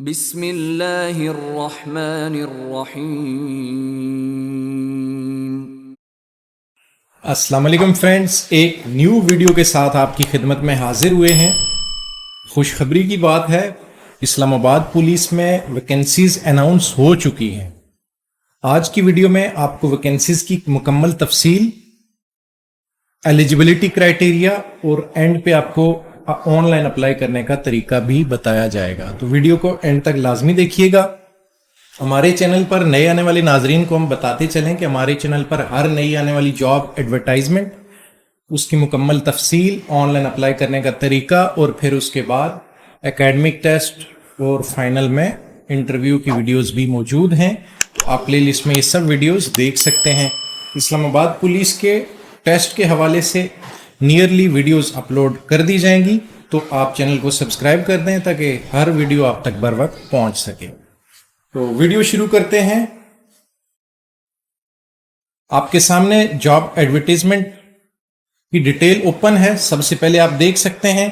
बिस्मिल्लाहिर्रहमानिर्रहीम। अस्सलाम वालेकुम फ्रेंड्स, एक न्यू वीडियो के साथ आपकी खिदमत में हाजिर हुए हैं। खुशखबरी की बात है, इस्लामाबाद पुलिस में वैकेंसीज अनाउंस हो चुकी हैं। आज की वीडियो में आपको वैकेंसीज की मुकम्मल तफसील, एलिजिबिलिटी क्राइटेरिया और एंड पे आपको ऑनलाइन अप्लाई करने का तरीका भी बताया जाएगा। तो वीडियो को एंड तक लाजमी देखिएगा। हमारे चैनल पर नए आने वाले नाजरीन को हम बताते चलें कि हमारे चैनल पर हर नई आने वाली जॉब एडवर्टाइजमेंट, उसकी मुकम्मल तफसील, ऑनलाइन अप्लाई करने का तरीका और फिर उसके बाद एकेडमिक टेस्ट और फाइनल में इंटरव्यू की वीडियोस भी मौजूद हैं। तो आप प्ले लिस्ट में ये सब वीडियोस देख सकते हैं। इस्लामाबाद पुलिस के टेस्ट के हवाले से नियरली वीडियोस अपलोड कर दी जाएंगी, तो आप चैनल को सब्सक्राइब कर दें ताकि हर वीडियो आप तक बर वक्त पहुंच सके। तो वीडियो शुरू करते हैं। आपके सामने जॉब एडवर्टाइजमेंट की डिटेल ओपन है। सबसे पहले आप देख सकते हैं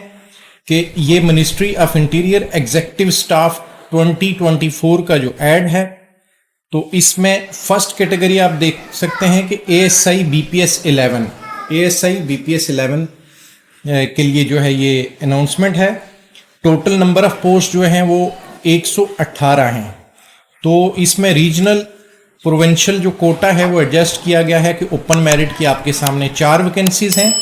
कि ये ministry of interior executive staff 2024 का जो एड है, तो इसमें फर्स्ट कैटेगरी आप देख सकते हैं कि ASI BPS 11 के लिए जो है ये अनाउंसमेंट है। टोटल नंबर ऑफ पोस्ट जो हैं वो 118 हैं। तो इसमें रीजनल प्रोविंशियल जो कोटा है वो एडजस्ट किया गया है कि ओपन मेरिट की आपके सामने 4 वैकेंसीज हैं।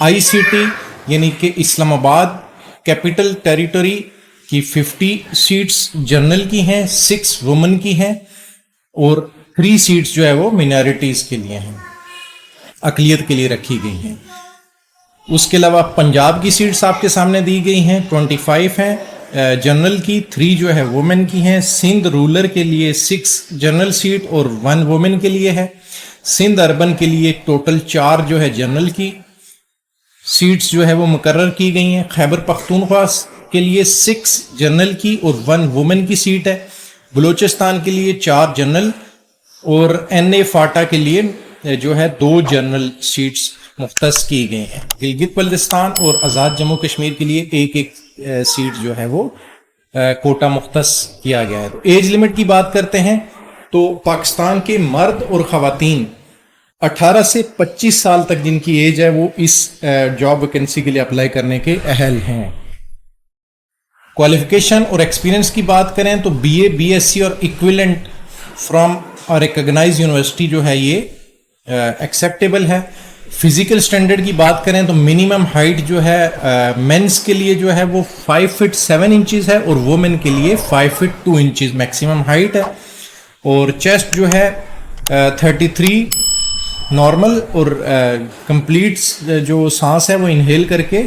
ICT यानी कि इस्लामाबाद कैपिटल टेरिटरी की 50 सीट्स जनरल की हैं, 6 वुमेन की हैं और 3 सीट्स जो है वो मिनॉरिटीज के लिए हैं, अकलियत के लिए रखी गई हैं। उसके अलावा पंजाब की सीट्स आपके सामने दी गई हैं, 25 हैं जनरल की, 3 जो है वुमेन की हैं। सिंध रूरल के लिए 6 जनरल सीट और 1 वुमेन के लिए है। सिंध अर्बन के लिए टोटल 4 जो है जनरल की सीट्स जो है वो मुकर्रर की गई हैं। खैबर पख्तूनख्वा के लिए 6 जनरल की और 1 वुमेन की सीट है। बलूचिस्तान के लिए 4 जनरल और NA फाटा के लिए जो है 2 जनरल सीट्स मुख्तस की गई हैं। गिलगित बल्तिस्तान और आज़ाद जम्मू कश्मीर के लिए एक सीट जो है वो कोटा मुख्तस किया गया है। तो एज लिमिट की बात करते हैं तो पाकिस्तान के मर्द और ख़वातीन 18 से 25 साल तक जिनकी एज है वो इस जॉब वैकेंसी के लिए अप्लाई करने के अहल हैं। क्वालिफिकेशन और एक्सपीरियंस की बात करें तो BA BSc और इक्विवेलेंट फ्रॉम रिकॉग्नाइज्ड यूनिवर्सिटी जो है ये एक्सेप्टेबल है। फिजिकल स्टैंडर्ड की बात करें तो मिनिमम हाइट जो है मेंस के लिए जो है वो 5 फीट 7 इंचेस है और वुमेन के लिए 5 फीट 2 इंचेस मैक्सिमम हाइट है। और चेस्ट जो है 33 नॉर्मल और कंप्लीट जो सांस है वो इनहेल करके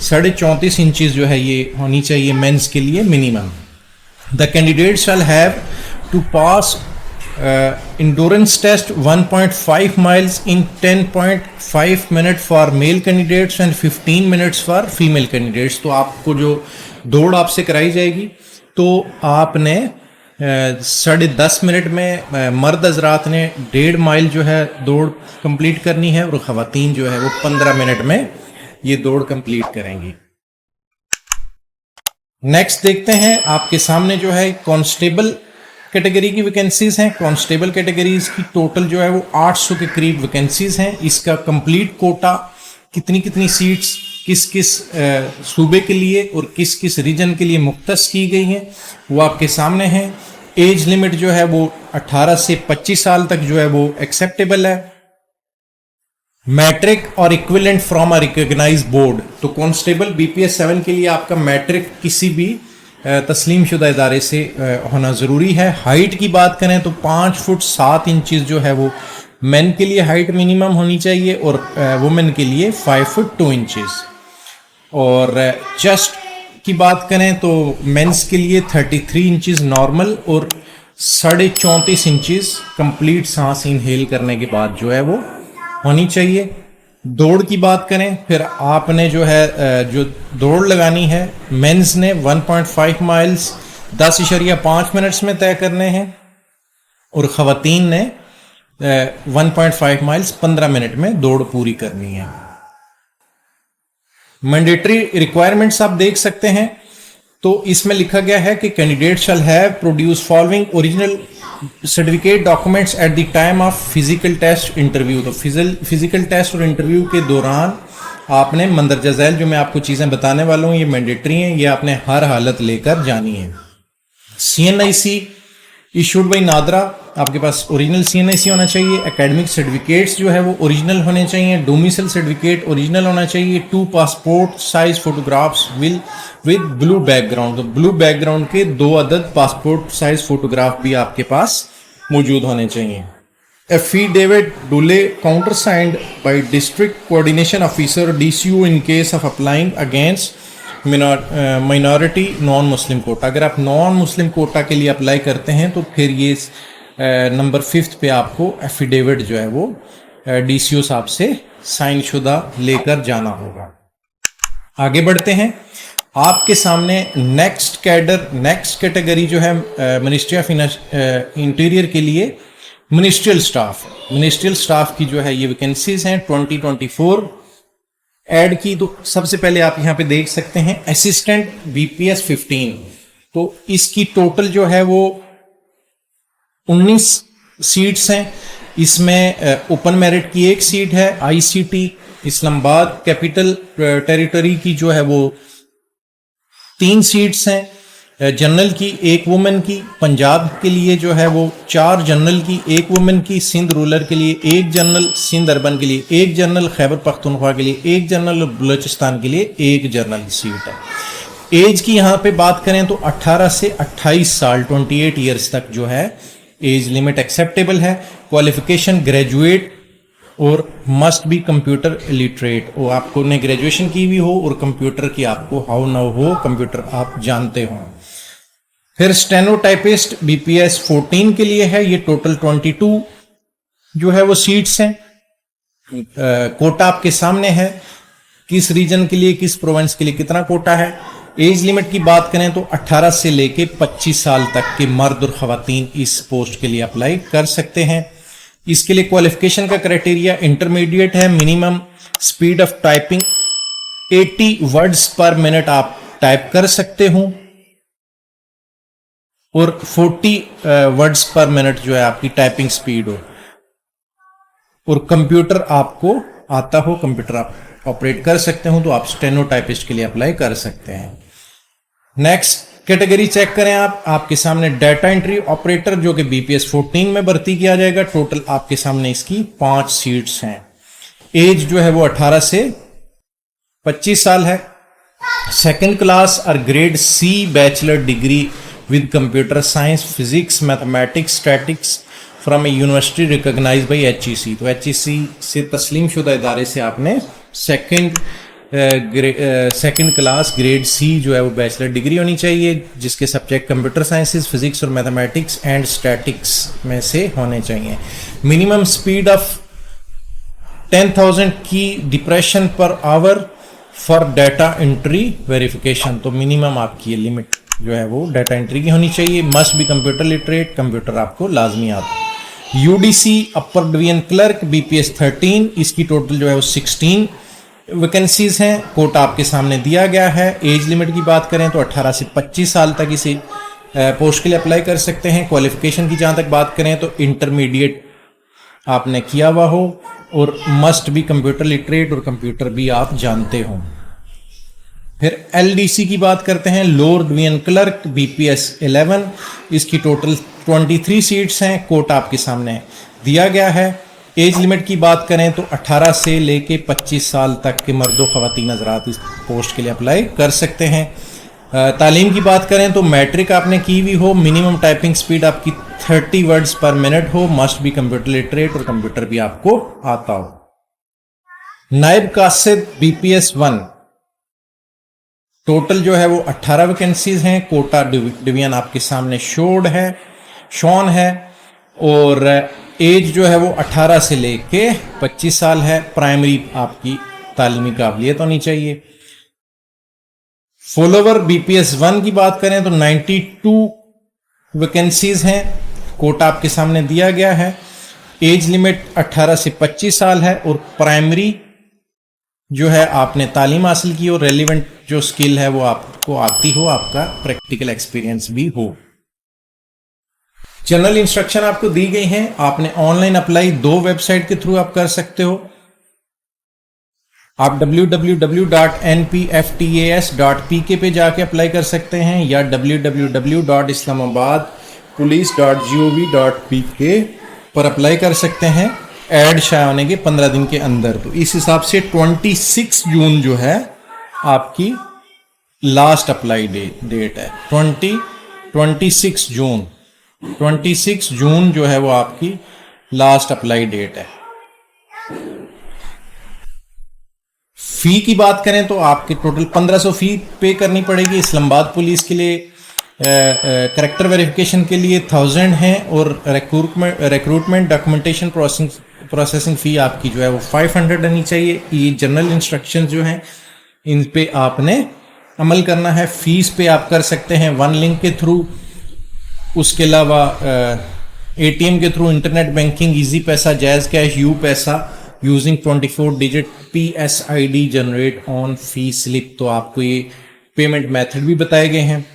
34.5 इंचेस जो है ये होनी चाहिए मेंस के लिए minimum. The candidate shall have to pass endurance test 1.5 miles in 10.5 minutes for male candidates and 15 minutes for female candidates। तो आपको जो दौड़ आपसे कराई जाएगी तो आपने 10.5 मिनट में मर्द हजरात ने 1.5 माइल जो है दौड़ कंप्लीट करनी है और ख़वातीन जो है वो 15 मिनट में ये दौड़ कंप्लीट करेंगी। नेक्स्ट देखते हैं, आपके सामने जो है कांस्टेबल कैटेगरी की वैकेंसीज हैं। कांस्टेबल कैटेगरीज की टोटल जो है वो 800 के करीब वैकेंसीज हैं। इसका कंप्लीट कोटा कितनी कितनी सीट्स किस किस सूबे के लिए और किस किस रीजन के लिए मुख्तस की गई हैं वो आपके सामने है। एज लिमिट जो है वो 18 से 25 साल तक जो है वो एक्सेप्टेबल है। मैट्रिक और equivalent from a recognised board, तो कांस्टेबल BPS 7 के लिए आपका मैट्रिक किसी भी तस्लीम शुदा इदारे से होना ज़रूरी है। हाइट की बात करें तो 5 फुट 7 इंचेस जो है वो मेन के लिए हाइट मिनिमम होनी चाहिए और वुमेन के लिए 5 फुट 2 इंचेस। और चेस्ट की बात करें तो मेंस के लिए 33 इंचेस नॉर्मल और 34.5 इंचेस कंप्लीट सांस इनहेल करने के बाद जो है वो होनी चाहिए। दौड़ की बात करें फिर आपने जो है जो दौड़ लगानी है मेंस ने 1.5 माइल्स 10.5 मिनट्स में तय करने हैं और ख़वातीन ने 1.5 माइल्स 15 मिनट में दौड़ पूरी करनी है। मैंडेटरी रिक्वायरमेंट्स आप देख सकते हैं तो इसमें लिखा गया है कि candidate shall have produce following original certificate documents at the time of physical test interview. तो फिजिकल टेस्ट और इंटरव्यू के दौरान आपने मंदरजा झैल जो मैं आपको चीज़ें बताने वाला हूँ ये मैंडेटरी हैं, ये आपने हर हालत लेकर जानी है। CNIC इशूड बाई नादरा, आपके पास ओरिजिनल CNIC होना चाहिए। एकेडमिक सर्टिफिकेट्स जो है वो ओरिजिनल होने चाहिए। डोमिसाइल सर्टिफिकेट ओरिजिनल होना चाहिए। 2 passport size photographs with blue background. तो ब्लू बैकग्राउंड के 2 अदद पासपोर्ट साइज फोटोग्राफ भी आपके पास मौजूद होने चाहिए। Affidavit duly countersigned by district coordination officer DCO in case of applying against minority non Muslim quota. अगर आप नॉन मुस्लिम कोटा के लिए अप्लाई करते हैं तो फिर ये नंबर 5 पे आपको एफिडेविट जो है वो DCO साहब से साइन शुदा लेकर जाना होगा। आगे बढ़ते हैं। आपके सामने नेक्स्ट कैटेगरी जो है मिनिस्ट्री ऑफ इंटीरियर के लिए मिनिस्ट्रियल स्टाफ की जो है ये वैकेंसीज हैं 2024 ऐड की। तो सबसे पहले आप यहाँ पे देख सकते हैं असिस्टेंट BPS 15। तो इसकी टोटल जो है वो 19 सीट्स हैं। इसमें ओपन मेरिट की 1 सीट है। ICT इस्लामाबाद कैपिटल टेरिटरी की जो है वो 3 सीट्स हैं। जनरल की 1 वुमेन की। पंजाब के लिए जो है वो 4 जनरल की 1 वुमेन की। सिंध रूरल के लिए 1 जनरल। सिंध अर्बन के लिए 1 जनरल। खैबर पख्तूनख्वा के लिए 1 जनरल और बलूचिस्तान के लिए 1 जनरल सीट है। एज की यहाँ पे बात करें तो 18 से 28 साल 28 ईयर्स तक जो है एज लिमिट एक्सेप्टेबल है। क्वालिफिकेशन ग्रेजुएट और मस्ट बी कंप्यूटर इलिटरेट। और आपको ने ग्रेजुएशन की भी हो और कंप्यूटर की आपको हाउ ना हो कंप्यूटर आप जानते हो। फिर स्टेनोटाइपिस्ट BPS 14 के लिए है। ये टोटल 22 जो है वो सीट्स हैं। कोटा आपके सामने है। किस रीजन के लिए किस प्रोविंस के लिए कितना कोटा है। एज लिमिट की बात करें तो 18 से लेके 25 साल तक के मर्द और खवातीन इस पोस्ट के लिए अप्लाई कर सकते हैं। इसके लिए क्वालिफिकेशन का क्राइटेरिया इंटरमीडिएट है। Minimum speed of typing 80 words पर मिनट आप टाइप कर सकते हो और 40 वर्ड्स पर मिनट जो है आपकी टाइपिंग स्पीड हो और कंप्यूटर आपको आता हो, कंप्यूटर आप ऑपरेट कर सकते हो, तो आप स्टेनोटाइपिस्ट के लिए अप्लाई कर सकते हैं। नेक्स्ट कैटेगरी चेक करें आप। आपके सामने डाटा एंट्री ऑपरेटर जो कि BPS 14 में भर्ती किया जाएगा। टोटल आपके सामने इसकी 5 सीट्स हैं। एज जो है वो 18 से 25 साल है। सेकंड क्लास और grade C bachelor degree with computer science physics mathematics statics from a university recognised by HEC। तो HEC से तस्लीम शुदा इदारे से आपने सेकंड क्लास ग्रेड C जो है वो बैचलर डिग्री होनी चाहिए, जिसके सब्जेक्ट कंप्यूटर साइंसेस फिजिक्स और मैथमेटिक्स एंड स्टैटिक्स में से होने चाहिए। मिनिमम स्पीड ऑफ 10,000 की depression per hour for data entry verification. तो मिनिमम आपकी ये लिमिट जो है वो डाटा एंट्री की होनी चाहिए। मस्ट भी कंप्यूटर लिटरेट, कंप्यूटर आपको लाजमी आता है। UDC upper division clerk BPS 13, इसकी टोटल जो है वो 16 वैकेंसीज हैं। कोटा आपके सामने दिया गया है। एज लिमिट की बात करें तो 18 से 25 साल तक इसे पोस्ट के लिए अप्लाई कर सकते हैं। क्वालिफिकेशन की जहां तक बात करें तो इंटरमीडिएट आपने किया हुआ हो और मस्ट भी कंप्यूटर लिटरेट और कंप्यूटर भी आप जानते हो। फिर LDC की बात करते हैं, लोअर डिवीजन क्लर्क BPS 11, इसकी टोटल 23 सीट्स हैं। कोटा आपके सामने दिया गया है। एज लिमिट की बात करें तो 18 से लेके 25 साल तक के मर्दों ख़वातीन हज़रात इस पोस्ट के लिए अप्लाई कर सकते हैं। तालीम की बात करें तो मैट्रिक आपने की हुई हो, मिनिमम टाइपिंग स्पीड आपकी 30 वर्ड्स पर मिनट हो, मस्ट भी कंप्यूटर लिटरेट और कंप्यूटर भी आपको आता हो। नायब कासिद BPS 1, टोटल जो है वो 18 वैकेंसीज हैं। कोटा डिवीजन आपके सामने शॉन है और एज जो है वो 18 से लेके 25 साल है। प्राइमरी आपकी तालीमी काबिलियत होनी चाहिए। फॉलोवर BPS 1 की बात करें तो 92 वैकेंसीज हैं। कोटा आपके सामने दिया गया है। एज लिमिट 18 से 25 साल है और प्राइमरी जो है आपने तालीम हासिल की और रेलिवेंट जो स्किल है वो आपको आती हो, आपका प्रैक्टिकल एक्सपीरियंस भी हो। जनरल इंस्ट्रक्शन आपको दी गई हैं। आपने ऑनलाइन अप्लाई 2 वेबसाइट के थ्रू आप कर सकते हो। आप www.npftas.pk पे जाके अप्लाई कर सकते हैं या www.islamabadpolice.gov.pk पर अप्लाई कर सकते हैं ऐड शाया होने के 15 दिन के अंदर। तो इस हिसाब से 26 जून जो है आपकी लास्ट अप्लाई डेट है। 26 जून जो है वो आपकी लास्ट अप्लाई डेट है। फी की बात करें तो आपके टोटल 1500 फी पे करनी पड़ेगी। इस्लामाबाद पुलिस के लिए करेक्टर वेरिफिकेशन के लिए 1000 है और रिक्रूटमेंट डॉक्यूमेंटेशन प्रोसेसिंग फी आपकी जो है वो 500 रहनी चाहिए। ये जनरल इंस्ट्रक्शन जो हैं इन पे आपने अमल करना है। फीस पे आप कर सकते हैं 1 लिंक के थ्रू, उसके अलावा एटीएम के through, internet banking, Easypaisa, JazzCash, UPaisa using 24 digit PSID generate on fee slip. तो आपको ये पेमेंट मेथड भी बताए गए हैं।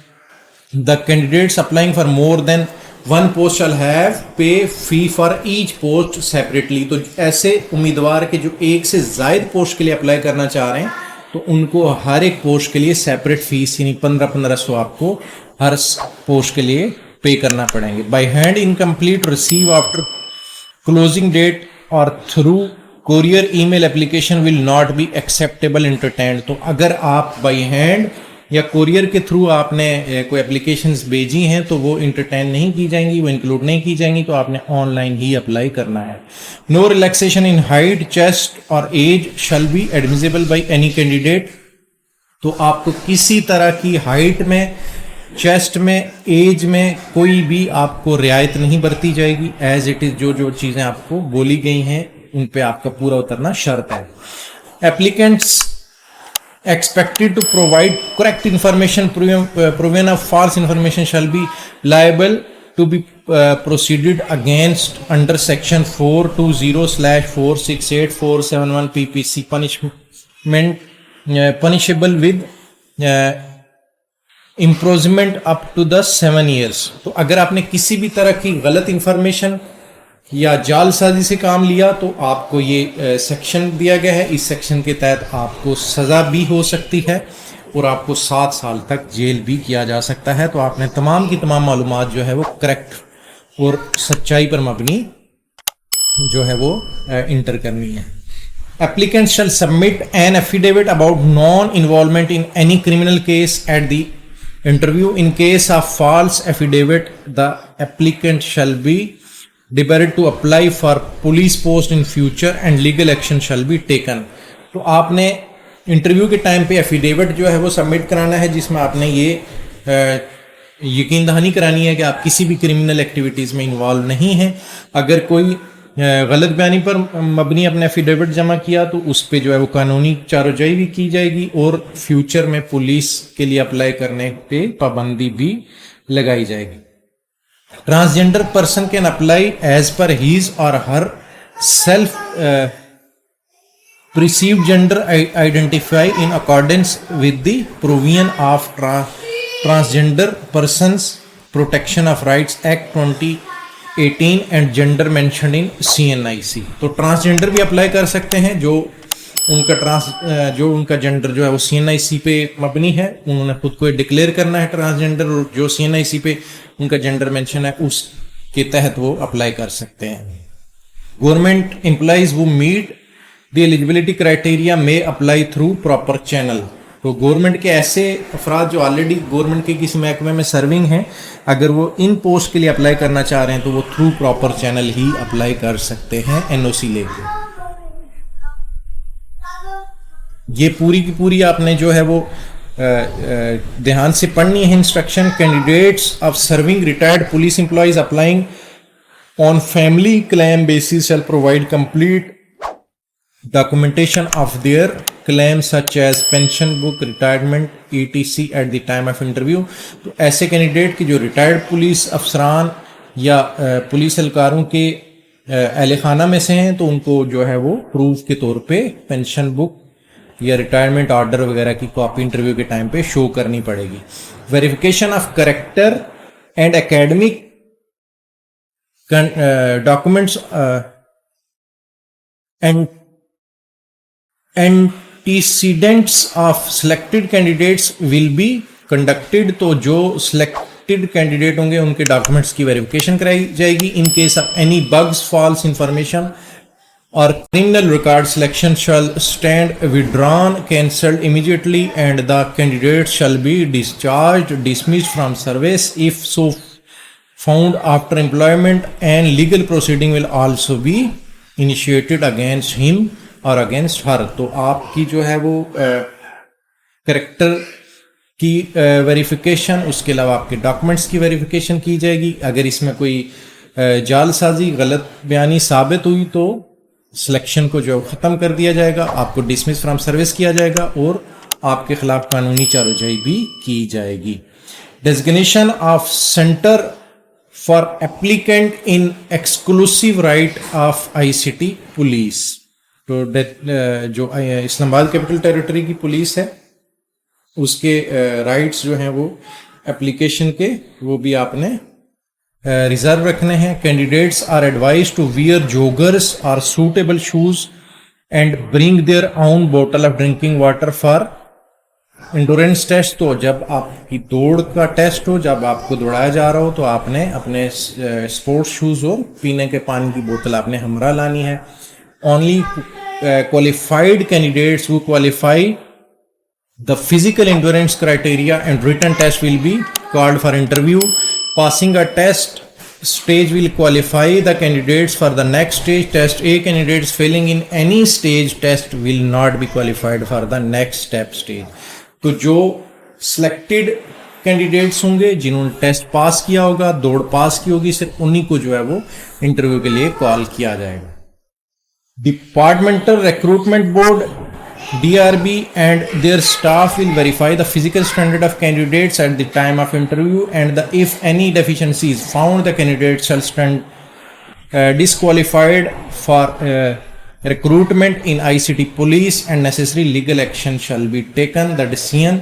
The candidates applying for more than 1 post shall have pay fee for each post separately. तो ऐसे उम्मीदवार के जो एक से ज्यादा पोस्ट के लिए अप्लाई करना चाह रहे हैं तो उनको हर एक पोस्ट के लिए सेपरेट फीस यानी 1500 आपको हर पोस्ट के लिए पे करना पड़ेंगे। By hand incomplete receive after closing date और through courier email application will not be acceptable entertained. तो अगर आप बाय हैंड या कोरियर के थ्रू आपने कोई एप्लीकेशंस भेजी हैं तो वो इंटरटेन नहीं की जाएंगी, वो इंक्लूड नहीं की जाएंगी। तो आपने ऑनलाइन ही अप्लाई करना है। No relaxation in height, chest और age shall be admissible by any candidate. तो आपको किसी तरह की हाइट में, चेस्ट में, एज में कोई भी आपको रियायत नहीं बरती जाएगी। एज इट इज जो चीजें आपको बोली गई हैं उन पे आपका पूरा उतरना शर्त है। Applicants expected to provide correct information, proven of false information shall be liable to be proceeded against under section 420/468471 PPC punishable with imprisonment up to the 7 years। तो अगर आपने किसी भी तरह की गलत इंफॉर्मेशन या जालसाजी से काम लिया तो आपको ये सेक्शन दिया गया है। इस सेक्शन के तहत आपको सज़ा भी हो सकती है और आपको 7 साल तक जेल भी किया जा सकता है। तो आपने तमाम की तमाम मालूमात जो है वो करेक्ट और सच्चाई पर मबनी जो है वो इंटर करनी है। Applicant shall submit an affidavit about non involvement in any criminal case at the interview. In case of false affidavit the applicant shall be debarred to apply for police post in future and legal action shall be taken। तो आपने interview के time पे affidavit जो है वो submit कराना है जिसमें आपने ये यकीन दहानी करानी है कि आप किसी भी क्रिमिनल एक्टिविटीज़ में इन्वॉल्व नहीं हैं। अगर कोई गलत बयानी पर मबनी अपने एफिडेविट जमा किया तो उस पर जो है वो कानूनी चारोजाई भी की जाएगी और फ्यूचर में पुलिस के लिए अप्लाई करने पे पाबंदी भी लगाई जाएगी। Transgender person can apply as per his or her self perceived gender identify in accordance with the provision of Transgender Persons Protection of Rights Act 2018 and gender mentioned in CNIC। तो transgender भी apply कर सकते हैं जो उनका gender जो है वो CNIC पे मबनी है, उन्होंने खुद को डिक्लेयर करना है ट्रांसजेंडर, और जो CNIC पे उनका जेंडर मेंशन है उसके तहत वो अप्लाई कर सकते हैं। गवर्नमेंट एम्प्लॉइज वो मीट द एलिजिबिलिटी क्राइटेरिया में अप्लाई थ्रू प्रॉपर चैनल। तो गवर्नमेंट के ऐसे अफराद जो ऑलरेडी गवर्नमेंट के किसी महकमे में सर्विंग हैं, अगर वो इन पोस्ट के लिए अप्लाई करना चाह रहे हैं तो वो थ्रू प्रॉपर चैनल ही अप्लाई कर सकते हैं NOC लेके। ये पूरी की पूरी आपने जो है वो ध्यान से पढ़नी है instruction. Candidates of serving retired police employees applying on family claim basis shell provide complete documentation of their claim such age pension book, retirement ETC eight the time of interview. तो ऐसे कैंडिडेट की जो retired police अफसरान या police एहलकारों के अहल खाना में से हैं तो उनको जो है वो प्रूफ के तौर पे पेंशन बुक या रिटायरमेंट ऑर्डर वगैरह की कॉपी इंटरव्यू के टाइम पे शो करनी पड़ेगी। Verification of character and academic documents and antecedents of selected candidates will be conducted. तो जो सिलेक्टेड कैंडिडेट होंगे उनके डॉक्यूमेंट्स की वेरिफिकेशन कराई जाएगी। In case of any bugs, false information और criminal record selection shall stand withdrawn, cancelled immediately, and the candidate shall be discharged, dismissed from service if so found after employment, and legal proceeding will also be initiated against him or against her। तो आपकी जो है वो character की verification, उसके अलावा आपके documents की वेरिफिकेशन की जाएगी। अगर इसमें कोई जालसाजी, गलत बयानी साबित हुई तो सिलेक्शन को जो ख़त्म कर दिया जाएगा, आपको डिसमिस फ्रॉम सर्विस किया जाएगा और आपके खिलाफ कानूनी चाराजोई भी की जाएगी। Designation of centre for applicant in exclusive right of ICT police. तो जो इस्लामाबाद कैपिटल टेरिटरी की पुलिस है उसके राइट्स जो हैं वो एप्लीकेशन के, वो भी आपने रिजर्व रखने हैं। Candidates are advise to wear joggers और suitable shoes and bring their own bottle of drinking water for endurance test. तो जब आपकी दौड़ का टेस्ट हो, जब आपको दौड़ाया जा रहा हो, तो आपने अपने स्पोर्ट्स शूज और पीने के पानी की बोतल आपने हमरा लानी है। Only qualified candidates who qualify the physical endurance criteria and written test will be called for interview. Passing a test stage will qualify the candidates for the next stage test. A candidates failing in any stage test will not be qualified for the next step stage। तो जो selected candidates होंगे जिन्होंने test pass किया होगा, दौड़ पास की होगी, सिर्फ उन्हीं को जो है वो इंटरव्यू के लिए कॉल किया जाएगा। Departmental recruitment board DRB and their staff will verify the physical standard of candidates at the time of interview, and if any deficiency is found, the candidate shall stand disqualified for recruitment in ICT police, and necessary legal action shall be taken. The decision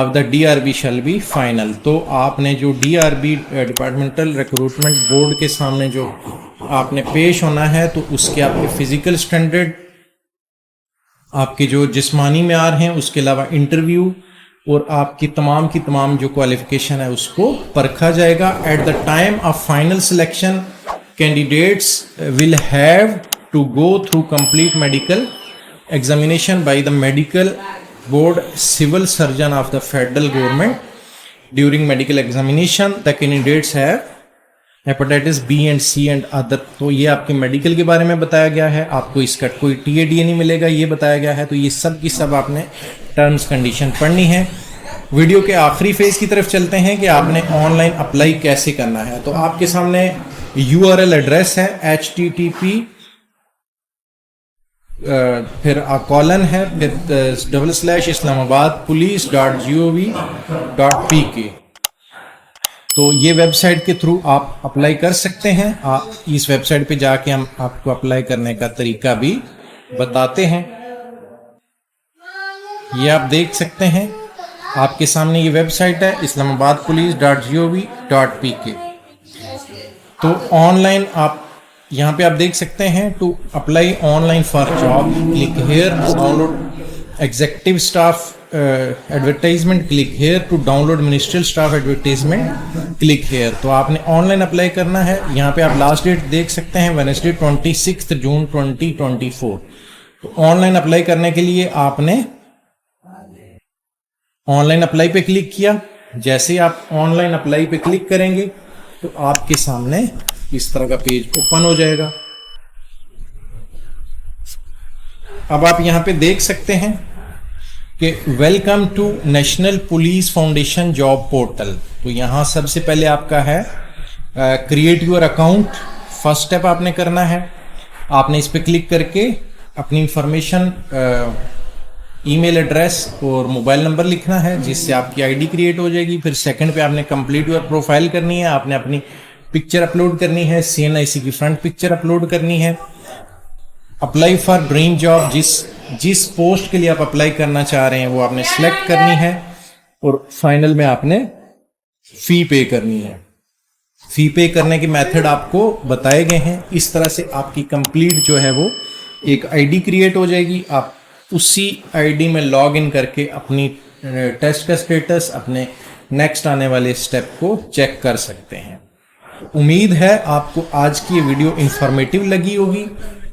of the DRB shall be final। तो आपने जो DRB departmental recruitment board के सामने जो आपने पेश होना है, तो उसके आपके फिजिकल स्टैंडर्ड, आपके जो जिस्मानी मेयार हैं, उसके अलावा इंटरव्यू और आपकी की तमाम जो क्वालिफिकेशन है उसको परखा जाएगा। At the time of final selection candidates will have to go through complete medical examination by the medical board civil surgeon of the federal government. During medical examination the candidates have hepatitis B and C and other. तो ये आपके medical के बारे में बताया गया है, आपको इसका कोई TADA नहीं मिलेगा, ये बताया गया है। तो ये सब की सब आपने टर्म्स कंडीशन पढ़नी है। वीडियो के आखिरी फेज की तरफ चलते हैं कि आपने ऑनलाइन अप्लाई कैसे करना है। तो आपके सामने URL एड्रेस है http फिर कॉलन है, फिर /islamabadpolice.gov.pk। तो ये वेबसाइट के थ्रू आप अप्लाई कर सकते हैं। आप इस वेबसाइट पे जाके हम आपको अप्लाई करने का तरीका भी बताते हैं। ये आप देख सकते हैं, आपके सामने ये वेबसाइट है islamabadpolice.gov.pk। तो ऑनलाइन आप यहाँ पे आप देख सकते हैं, to apply online for job click here, download executive staff advertisement click here, to download ministerial staff advertisement click here. तो आपने ऑनलाइन अप्लाई करना है। यहाँ पे आप लास्ट डेट देख सकते हैं, वेडनेसडे 26 जून 2024। तो ऑनलाइन अप्लाई करने के लिए आपने ऑनलाइन अप्लाई पे क्लिक किया। जैसे ही आप ऑनलाइन अप्लाई पे क्लिक करेंगे तो आपके सामने इस तरह का पेज ओपन हो जाएगा। अब आप यहाँ पे देख सकते हैं कि welcome to national police foundation job portal. तो यहाँ सबसे पहले आपका है create your account. First step आपने करना है, आपने इस पर क्लिक करके अपनी इंफॉर्मेशन, ईमेल एड्रेस और मोबाइल नंबर लिखना है, जिससे आपकी आईडी क्रिएट हो जाएगी। फिर सेकंड पे आपने कंप्लीट योर प्रोफाइल करनी है, आपने अपनी पिक्चर अपलोड करनी है, CNIC की फ्रंट पिक्चर अपलोड करनी है। अप्लाई फॉर ड्रीम जॉब, जिस जिस पोस्ट के लिए आप अप्लाई करना चाह रहे हैं वो आपने सिलेक्ट करनी है और फाइनल में आपने फी पे करनी है। फी पे करने के मेथड आपको बताए गए हैं। इस तरह से आपकी कंप्लीट जो है वो एक आईडी क्रिएट हो जाएगी। आप उसी आईडी में लॉग इन करके अपनी टेस्ट का स्टेटस, अपने नेक्स्ट आने वाले स्टेप को चेक कर सकते हैं। उम्मीद है आपको आज की ये वीडियो इंफॉर्मेटिव लगी होगी।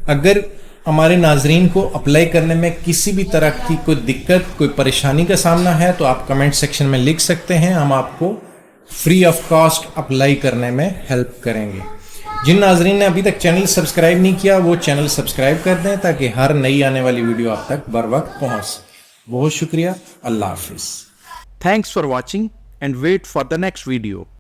अगर हमारे नाजरीन को अप्लाई करने में किसी भी तरह की कोई दिक्कत, कोई परेशानी का सामना है तो आप कमेंट सेक्शन में लिख सकते हैं। हम आपको फ्री ऑफ कॉस्ट अप्लाई करने में हेल्प करेंगे। जिन नाजरीन ने अभी तक चैनल सब्सक्राइब नहीं किया वो चैनल सब्सक्राइब कर दें ताकि हर नई आने वाली वीडियो आप तक बर वक्त पहुंच सके। बहुत शुक्रिया। अल्लाह हाफिज। Thanks for watching and wait for the next video.